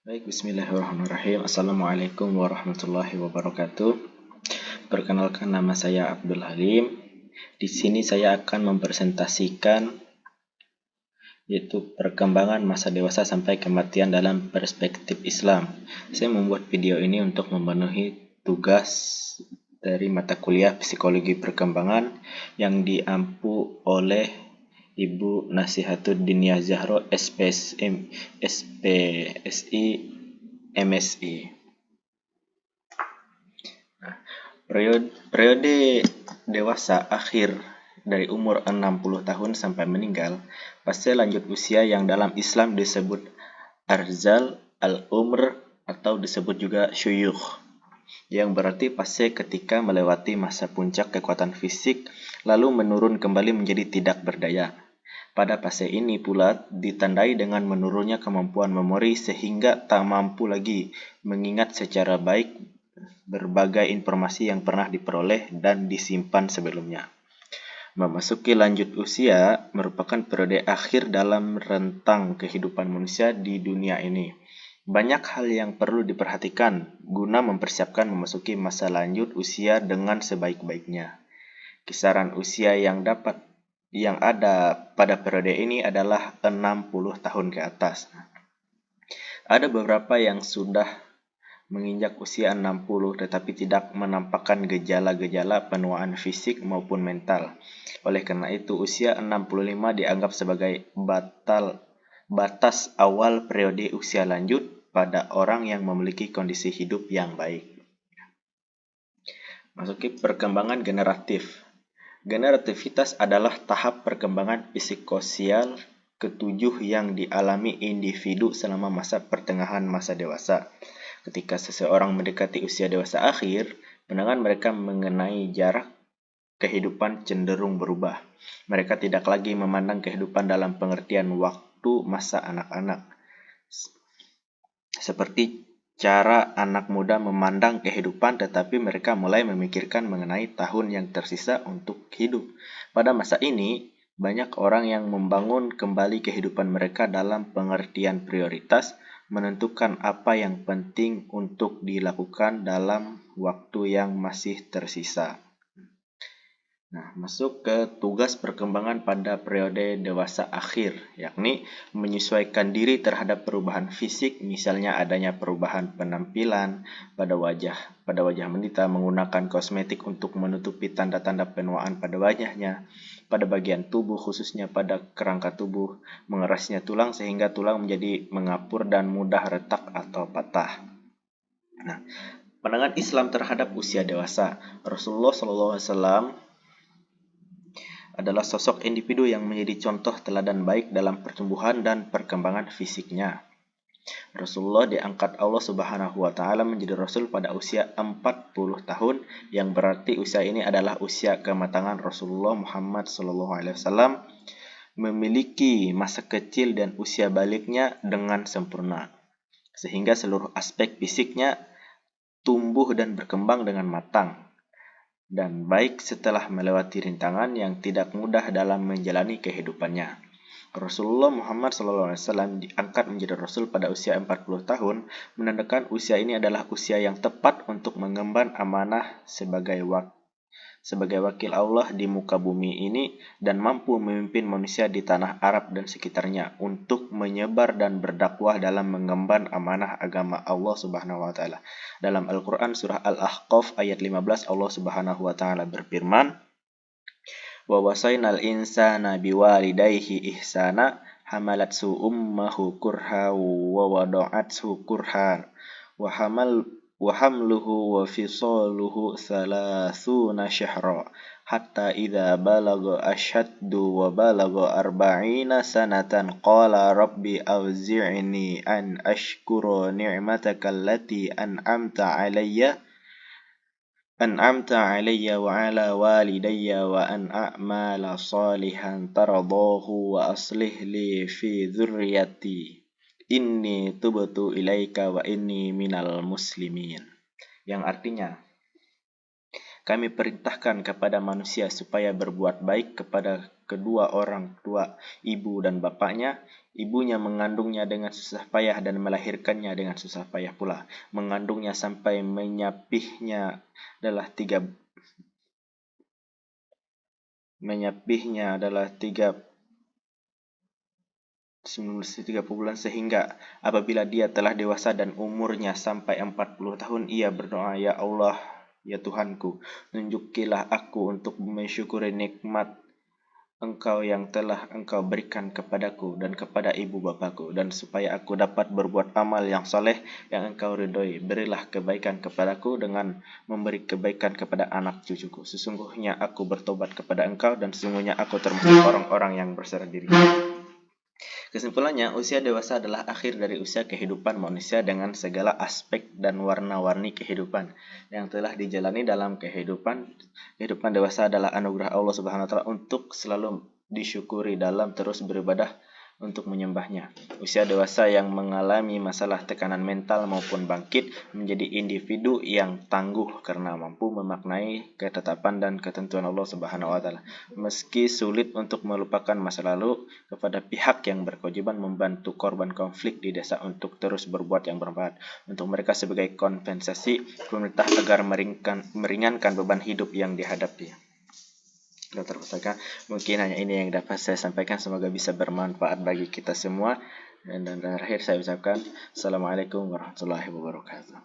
Baik, bismillahirrahmanirrahim. Assalamualaikum warahmatullahi wabarakatuh. Perkenalkan, nama saya Abdul Halim. Di sini saya akan mempresentasikan yaitu perkembangan masa dewasa sampai kematian dalam perspektif Islam. Saya membuat video ini untuk memenuhi tugas dari mata kuliah Psikologi Perkembangan yang diampu oleh Ibu Nasihatuddiniyah Zahro SPSI MSI. Periode dewasa akhir dari umur 60 tahun sampai meninggal, fase lanjut usia yang dalam Islam disebut arzal al-umr atau disebut juga syuyukh, yang berarti fase ketika melewati masa puncak kekuatan fisik lalu menurun kembali menjadi tidak berdaya. Pada fase ini pula ditandai dengan menurunnya kemampuan memori sehingga tak mampu lagi mengingat secara baik berbagai informasi yang pernah diperoleh dan disimpan sebelumnya. Memasuki lanjut usia merupakan periode akhir dalam rentang kehidupan manusia di dunia ini. Banyak hal yang perlu diperhatikan guna mempersiapkan memasuki masa lanjut usia dengan sebaik-baiknya. Kisaran usia yang ada pada periode ini adalah 60 tahun ke atas. Ada beberapa yang sudah menginjak usia 60 tetapi tidak menampakkan gejala-gejala penuaan fisik maupun mental. Oleh karena itu, usia 65 dianggap sebagai batas awal periode usia lanjut pada orang yang memiliki kondisi hidup yang baik. Masuki perkembangan generatif. Generativitas adalah tahap perkembangan psikososial ketujuh yang dialami individu selama masa pertengahan masa dewasa. Ketika seseorang mendekati usia dewasa akhir, pandangan mereka mengenai jarak kehidupan cenderung berubah. Mereka tidak lagi memandang kehidupan dalam pengertian waktu masa anak-anak, seperti cara anak muda memandang kehidupan, tetapi mereka mulai memikirkan mengenai tahun yang tersisa untuk hidup. Pada masa ini, banyak orang yang membangun kembali kehidupan mereka dalam pengertian prioritas, menentukan apa yang penting untuk dilakukan dalam waktu yang masih tersisa. Masuk ke tugas perkembangan pada periode dewasa akhir, yakni menyesuaikan diri terhadap perubahan fisik, misalnya adanya perubahan penampilan pada wajah wanita, menggunakan kosmetik untuk menutupi tanda-tanda penuaan pada wajahnya, pada bagian tubuh khususnya pada kerangka tubuh, mengerasnya tulang sehingga tulang menjadi mengapur dan mudah retak atau patah. Pandangan Islam terhadap usia dewasa. Rasulullah SAW adalah sosok individu yang menjadi contoh teladan baik dalam pertumbuhan dan perkembangan fisiknya. Rasulullah diangkat Allah Subhanahu wa taala menjadi rasul pada usia 40 tahun, yang berarti usia ini adalah usia kematangan Rasulullah Muhammad SAW memiliki masa kecil dan usia baliknya dengan sempurna, sehingga seluruh aspek fisiknya tumbuh dan berkembang dengan matang dan baik setelah melewati rintangan yang tidak mudah dalam menjalani kehidupannya. Rasulullah Muhammad SAW diangkat menjadi Rasul pada usia 40 tahun, menandakan usia ini adalah usia yang tepat untuk mengemban amanah sebagai wakil Allah di muka bumi ini dan mampu memimpin manusia di tanah Arab dan sekitarnya untuk menyebar dan berdakwah dalam mengemban amanah agama Allah Subhanahu wa taala. Dalam Al-Qur'an surah Al-Ahqaf ayat 15, Allah Subhanahu wa taala berfirman, "Wa wasainal insana biwalidayhi ihsana hamalatsu ummuhu kurha wa wada'athu kurhan wa hamluhu wa fisaluhu thalathuna syahra hatta idza balagha ashaddu wa balagha arba'ina sanatan qala rabbi awzi'ni an ashkura ni'mataka allati an'amta alayya wa ala walidayya wa an a'mala salihan taradahu wa aslih li fi dzurriyyati inni tubtu ilaika wa inni minal muslimin." Yang artinya, Kami perintahkan kepada manusia supaya berbuat baik kepada kedua orang tua, ibu dan bapaknya. Ibunya mengandungnya dengan susah payah dan melahirkannya dengan susah payah pula. Mengandungnya sampai menyapihnya adalah tiga 30 bulan, sehingga apabila dia telah dewasa dan umurnya sampai 40 tahun, ia berdoa, "Ya Allah, ya Tuhanku, tunjukilah aku untuk mensyukuri nikmat Engkau yang telah Engkau berikan kepadaku dan kepada ibu bapakku, dan supaya aku dapat berbuat amal yang saleh yang Engkau ridhoi. Berilah kebaikan kepadaku dengan memberi kebaikan kepada anak cucuku. Sesungguhnya aku bertobat kepada Engkau, dan sesungguhnya aku termasuk orang-orang yang berserah diri." Kesimpulannya, usia dewasa adalah akhir dari usia kehidupan manusia dengan segala aspek dan warna-warni kehidupan yang telah dijalani dalam kehidupan. Kehidupan dewasa adalah anugerah Allah Subhanahu wa taala untuk selalu disyukuri dalam terus beribadah untuk menyembahnya. Usia dewasa yang mengalami masalah tekanan mental maupun bangkit menjadi individu yang tangguh karena mampu memaknai ketetapan dan ketentuan Allah Subhanahu wa taala. Meski sulit untuk melupakan masa lalu, kepada pihak yang berkewajiban membantu korban konflik di desa untuk terus berbuat yang bermanfaat untuk mereka sebagai kompensasi pemerintah agar meringankan beban hidup yang dihadapi. Dokter Pustaka, mungkin hanya ini yang dapat saya sampaikan, semoga bisa bermanfaat bagi kita semua. Dan terakhir saya ucapkan Assalamualaikum warahmatullahi wabarakatuh.